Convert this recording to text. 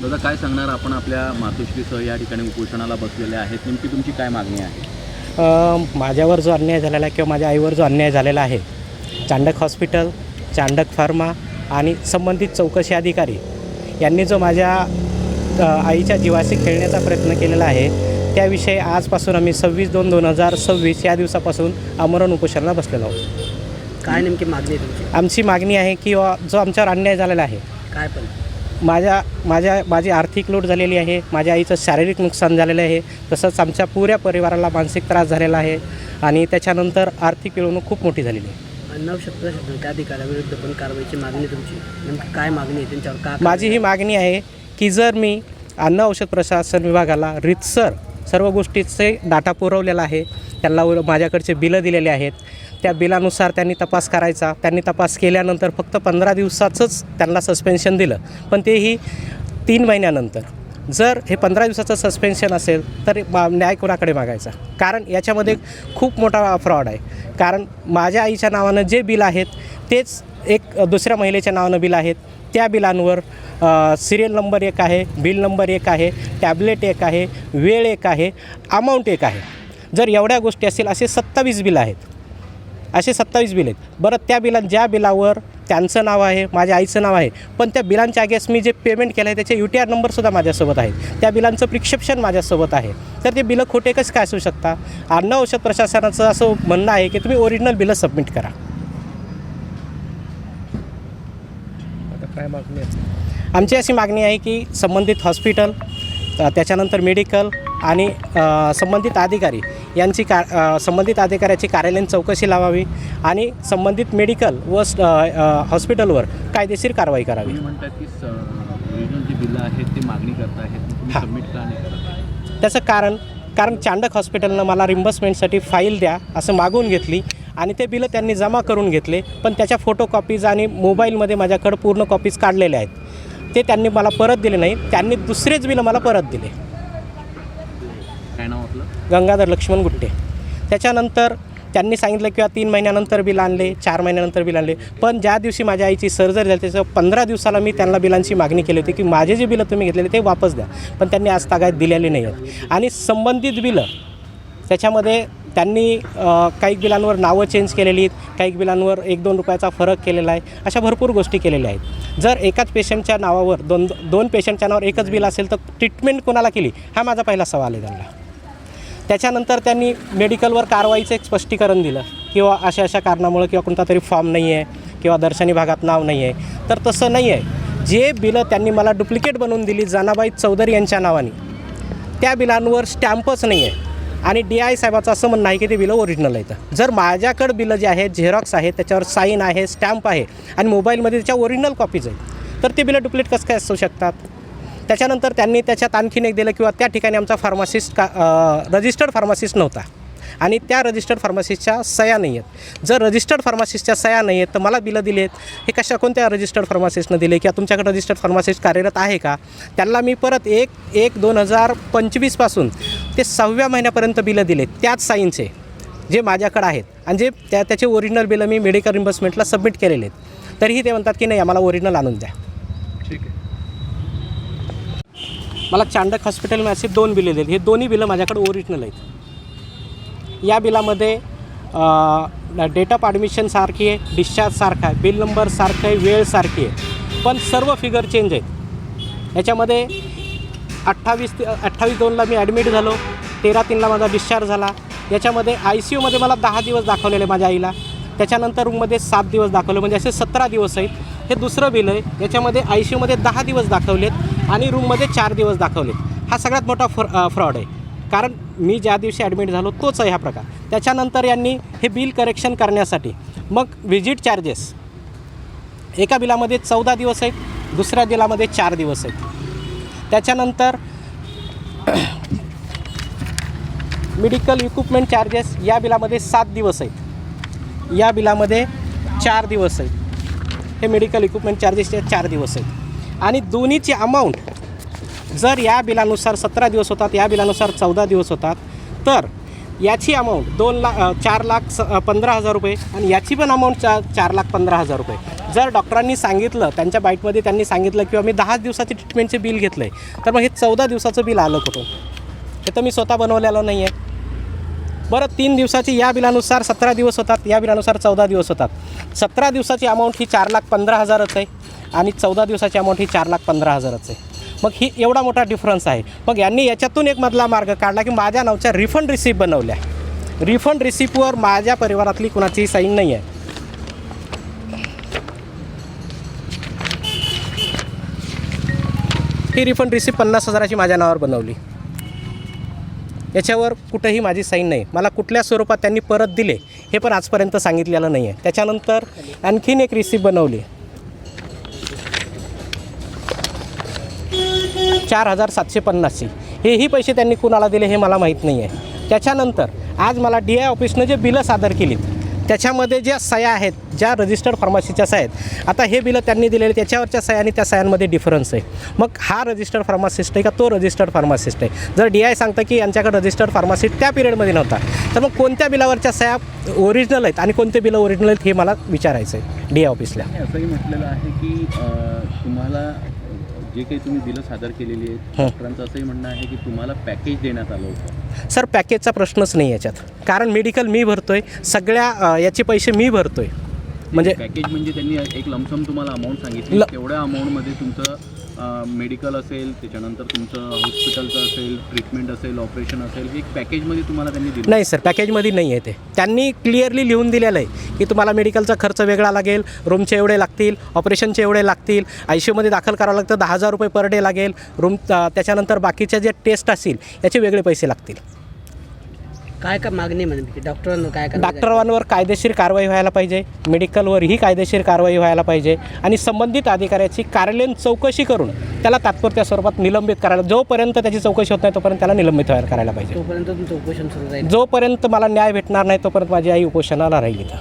दादा काय सांगणार आपण आपल्या मातोश्रीसह या ठिकाणी उपोषणाला बसलेले आहेत, नेमकी तुमची काय मागणी आहे? माझ्यावर जो अन्याय झालेला आहे किंवा माझ्या आईवर जो अन्याय झालेला आहे, चांडक हॉस्पिटल, चांडक फार्मा आणि संबंधित चौकशी अधिकारी यांनी जो माझ्या आईच्या जीवाशी खेळण्याचा प्रयत्न केलेला आहे, त्याविषयी आजपासून आम्ही 26/2/2026 या दिवसापासून आमरण उपोषणाला बसलेलो आहोत. काय नेमकी मागणी आहे तुमची? आमची मागणी आहे की जो आमच्यावर अन्याय झालेला आहे, काय पण माझी आर्थिक लूट झालेली आहे, माझ्या आईचं शारीरिक नुकसान झालेलं आहे, तसंच आमच्या पुऱ्या परिवाराला मानसिक त्रास झालेला आहे आणि त्याच्यानंतर आर्थिक पिळवणूक खूप मोठी झालेली आहे. अन्न औषध प्रशासन त्या अधिकाऱ्याविरुद्ध पण कारवाईची मागणी तुमची नेमकी काय मागणी आहे त्यांच्यावर? का माझी ही मागणी आहे की जर मी अन्न औषध प्रशासन विभागाला रीतसर सर्व गोष्टीचे डाटा पुरवलेला आहे, त्यांना माझ्याकडचे बिलं दिलेले आहेत, त्या बिलानुसार त्यांनी तपास करायचा. त्यांनी तपास केल्यानंतर फक्त 15 दिवसाचंच त्यांना सस्पेन्शन दिलं, पण तेही 3 महिन्यानंतर. जर हे 15 दिवसाचं सस्पेन्शन असेल तर न्याय कोणाकडे मागायचा? कारण याच्यामध्ये खूप मोठा फ्रॉड आहे. कारण माझ्या आईच्या नावानं जे बिल आहेत तेच एक दुसऱ्या महिलेच्या नावानं बिल आहेत. त्या बिलांवर सिरियल नंबर 1 आहे, बिल नंबर 1 आहे, टॅबलेट 1 आहे, वेळ 1 आहे, अमाऊंट 1 आहे. जर एवढ्या गोष्टी असतील असे 27 बिलं आहेत, असे 27 बिल आहेत. बरं, त्या ज्या बिलावर त्यांचं नाव आहे, माझ्या आईचं नाव आहे, पण त्या बिलांच्या अगेन्स्ट मी जे पेमेंट केलं आहे त्याचे UTR नंबरसुद्धा माझ्यासोबत आहेत, त्या बिलांचं प्रिस्क्रिप्शन माझ्यासोबत आहे. तर ते बिलं खोटे कसं काय असू शकता? अन्न औषध प्रशासनाचं असं म्हणणं आहे की तुम्ही ओरिजिनल बिलं सबमिट करा. आता काय मागणी आहे? आमची अशी मागणी आहे की संबंधित हॉस्पिटल, त्याच्यानंतर मेडिकल आणि संबंधित अधिकारी यांची संबंधित अधिकाऱ्याची कार्यालयीन चौकशी लावावी आणि संबंधित मेडिकल व हॉस्पिटलवर कायदेशीर कारवाई करावी. तुम्ही म्हणतात की ओरिजिनल जी बिलं आहेत ते मागणी करत आहेत, तुम्ही सबमिट का नाही करत? त्याचं कारण चांडक हॉस्पिटलनं मला रिम्बर्समेंटसाठी फाईल द्या असं मागून घेतली आणि ते बिलं त्यांनी जमा करून घेतले, पण त्याच्या फोटोकॉपीज आणि मोबाईलमध्ये माझ्याकडं पूर्ण कॉपीज काढलेल्या आहेत. ते त्यांनी मला परत दिले नाही, त्यांनी दुसरेच बिलं मला परत दिले. काय नाव आपलं? गंगाधर लक्ष्मण गुट्टे. त्याच्यानंतर त्यांनी सांगितलं किंवा 3 महिन्यानंतर बिल आणले, 4 महिन्यानंतर बिल आणले, पण ज्या दिवशी माझ्या आईची सर्जरी झाली त्याच्या 15 दिवसाला मी त्यांना बिलांची मागणी केली होती की माझे जे बिलं तुम्ही घेतलेले ते वापस द्या, पण त्यांनी आज तागायत दिलेली नाही आहेत. आणि संबंधित बिलं त्याच्यामध्ये त्यांनी काही बिलांवर नावं चेंज केलेली आहेत, काही बिलांवर 1-2 रुपयाचा फरक केलेला आहे, अशा भरपूर गोष्टी केलेल्या आहेत. जर एकाच पेशंटच्या नावावर दोन पेशंटच्या नावावर एकच बिल असेल तर ट्रीटमेंट कोणाला केली हा माझा पहिला सवाल आहे त्यांना. त्याच्यानंतर त्यांनी मेडिकलवर कारवाईचं एक स्पष्टीकरण दिलं किंवा अशा कारणामुळे किंवा कोणता तरी फॉर्म नाही आहे किंवा दर्शनी भागात नाव नाही आहे, तर तसं नाही आहे. जे बिलं त्यांनी मला डुप्लिकेट बनवून दिली जनाबाई चौधरी यांच्या नावाने, त्या बिलांवर स्टॅम्पच नाही आहे आणि DI साहेबाचं असं म्हणणं आहे की ते बिलं ओरिजिनल आहेत. जर माझ्याकडं बिलं जे आहेत झेरॉक्स आहे, त्याच्यावर साईन आहे, स्टॅम्प आहे आणि मोबाईलमध्ये त्याच्या ओरिजिनल कॉपीज आहेत, तर ते बिलं डुप्लिकेट कसं काय असू शकतात? त्याच्यानंतर त्यांनी त्याच्यात आणखीन एक दिलं किंवा त्या ठिकाणी आमचा फार्मासिस्ट रजिस्टर्ड फार्मासिस्ट नव्हता आणि त्या रजिस्टर्ड फार्मासिस्टच्या सह्या नाही आहेत. जर रजिस्टर्ड फार्मासिस्टच्या सह्या नाही आहेत तर मला बिलं दिले आहेत हे कोणत्या रजिस्टर्ड फार्मासिस्टनं दिले किंवा तुमच्याकडे रजिस्टर्ड फार्मासिस्ट कार्यरत आहे का? त्यांना मी परत 1/1/2025 पासून ते 6व्या महिन्यापर्यंत बिलं दिले त्याच साईनचे जे माझ्याकडे आहेत आणि जे त्याचे ओरिजिनल बिलं मी मेडिकल रिम्बर्समेंटला सबमिट केलेले आहेत. तरीही ते म्हणतात की नाही आम्हाला ओरिजिनल आणून द्या. ठीक आहे. मला चांडक हॉस्पिटलमध्ये असे 2 बिलं दिले, हे दोन्ही बिलं माझ्याकडे ओरिजिनल आहेत. या बिलामध्ये डेट ऑफ ॲडमिशन सारखी आहे, डिस्चार्ज सारखा आहे, बिल नंबर सारखं आहे, वेळ सारखी आहे, पण सर्व फिगर चेंज आहेत. याच्यामध्ये 28/2ला मी ॲडमिट झालो, 13/3ला माझा डिस्चार्ज झाला. याच्यामध्ये ICUमध्ये मला 10 दिवस दाखवलेले माझ्या आईला, त्याच्यानंतर रूममध्ये 7 दिवस दाखवले, म्हणजे असे 17 दिवस आहेत. हे दुसरं बिल आहे, याच्यामध्ये ICUमध्ये 10 दिवस दाखवलेत आणि रूममध्ये 4 दिवस दाखवलेत. हा सगळ्यात मोठा फ्रॉड आहे, कारण मी ज्या दिवशी ॲडमिट झालो तोच आहे हा प्रकार. त्याच्यानंतर यांनी हे बिल करेक्शन करण्यासाठी मग व्हिजिट चार्जेस एका बिलामध्ये 14 दिवस आहेत, दुसऱ्या बिलामध्ये 4 दिवस आहेत. त्याच्यानंतर मेडिकल इक्विपमेंट चार्जेस या बिलामध्ये 7 दिवस आहेत. या बिलामध्ये 4 दिवस आहेत. हे मेडिकल इक्विपमेंट चार्जेसचे 4 दिवस आहेत. आणि दोन्हीची अमाऊंट जर या बिलानुसार 17 दिवस होतात, या बिलानुसार 14 दिवस होतात, तर याची अमाऊंट 4,15,000 रुपये आणि याची पण अमाऊंट 4,15,000 रुपये. जर डॉक्टरांनी सांगितलं, त्यांच्या बाईटमध्ये त्यांनी सांगितलं किंवा मी 10 दिवसाचे ट्रीटमेंटचे बिल घेतलं आहे, तर मग हे 14 दिवसाचं बिल आलं कुठून? हे तर मी स्वतः बनवलेलं नाही आहे. बरं, 3 दिवसाची या बिलानुसार 17 दिवस होतात, या बिलानुसार 14 दिवस होतात. 17 दिवसाची अमाऊंट ही 4,15,000च आहे आणि 14 दिवसाची अमाऊंट ही 4,15,000च आहे. मग ही एवढा मोठा डिफरन्स आहे. मग यांनी याच्यातून एक मधला मार्ग काढला की माझ्या नावच्या रिफंड रिसिप्ट बनवल्या. रिफंड रिसिप्टवर माझ्या परिवारातली कुणाचीही साईन नाही आहे. ही रिफंड रिसिप्ट 50,000ची माझ्या नावावर बनवली. याच्यावर कुठंही माझी साईन नाही. मला कुठल्या स्वरूपात त्यांनी परत दिले हे पण आजपर्यंत सांगितलेलं नाही आहे. त्याच्यानंतर आणखीन एक रिसिप्ट बनवली 4,750ची. हेही पैसे त्यांनी कुणाला दिले हे मला माहीत नाही आहे. त्याच्यानंतर आज मला DI ऑफिसनं जे बिलं सादर केलीत त्याच्यामध्ये ज्या सह्या आहेत, ज्या रजिस्टर्ड फार्मसीच्या सह्या आहेत, आता हे बिलं त्यांनी दिलेले त्याच्यावरच्या सह्या आणि त्या सह्यांमध्ये डिफरन्स आहे. मग हा रजिस्टर्ड फार्मासिस्ट आहे का तो रजिस्टर्ड फार्मासिस्ट आहे? जर DI सांगतं की यांच्याकडे रजिस्टर्ड फार्मासिस्ट त्या पिरियडमध्ये नव्हता, तर मग कोणत्या बिलावरच्या सह्या ओरिजिनल आहेत आणि कोणते बिलं ओरिजिनल आहेत हे मला विचारायचं आहे DI ऑफिसला. असंही म्हटलेलं आहे की तुम्हाला जे काही तुम्ही बिलं सादर केलेली आहेत, डॉक्टरांचं असंही म्हणणं आहे की तुम्हाला पॅकेज देण्यात आलं होतं. सर, पॅकेजचा प्रश्नच नाही याच्यात, कारण मेडिकल मी भरतोय, सगळ्या याचे पैसे मी भरतोय. म्हणजे पॅकेज म्हणजे त्यांनी एक लमसम तुम्हाला अमाऊंट सांगितली, तेवढ्या अमाऊंटमध्ये तुमचं मेडिकल असेल, त्याच्यानंतर तुमचं हॉस्पिटलचं असेल, ट्रीटमेंट असेल, ऑपरेशन असेल, हे एक पॅकेजमध्ये तुम्हाला त्यांनी दिलं? नाही सर, पॅकेजमध्ये नाही आहे ते. त्यांनी क्लिअरली लिहून दिलेलं आहे की तुम्हाला मेडिकलचा खर्च वेगळा लागेल, रूमचे एवढे लागतील, ऑपरेशनचे एवढे लागतील, ICUमध्ये दाखल करावं लागतं, 10,000 रुपये पर डे लागेल, त्याच्यानंतर बाकीच्या जे टेस्ट असतील याचे वेगळे पैसे लागतील. काय मागणी म्हणजे डॉक्टरांना काय डॉक्टरांवर कायदेशीर कारवाई व्हायला पाहिजे, मेडिकलवरही कायदेशीर कारवाई व्हायला पाहिजे आणि संबंधित अधिकाऱ्याची कार्यालयीन चौकशी करून त्याला तात्पुरत्या स्वरूपात निलंबित करायला, जोपर्यंत त्याची चौकशी होत नाही तोपर्यंत त्याला निलंबित करायला पाहिजे. तोपर्यंत तुमचं उपोषण सुरू राहील? जोपर्यंत मला न्याय भेटणार नाही तोपर्यंत माझी आई उपोषणाला राहील इथं.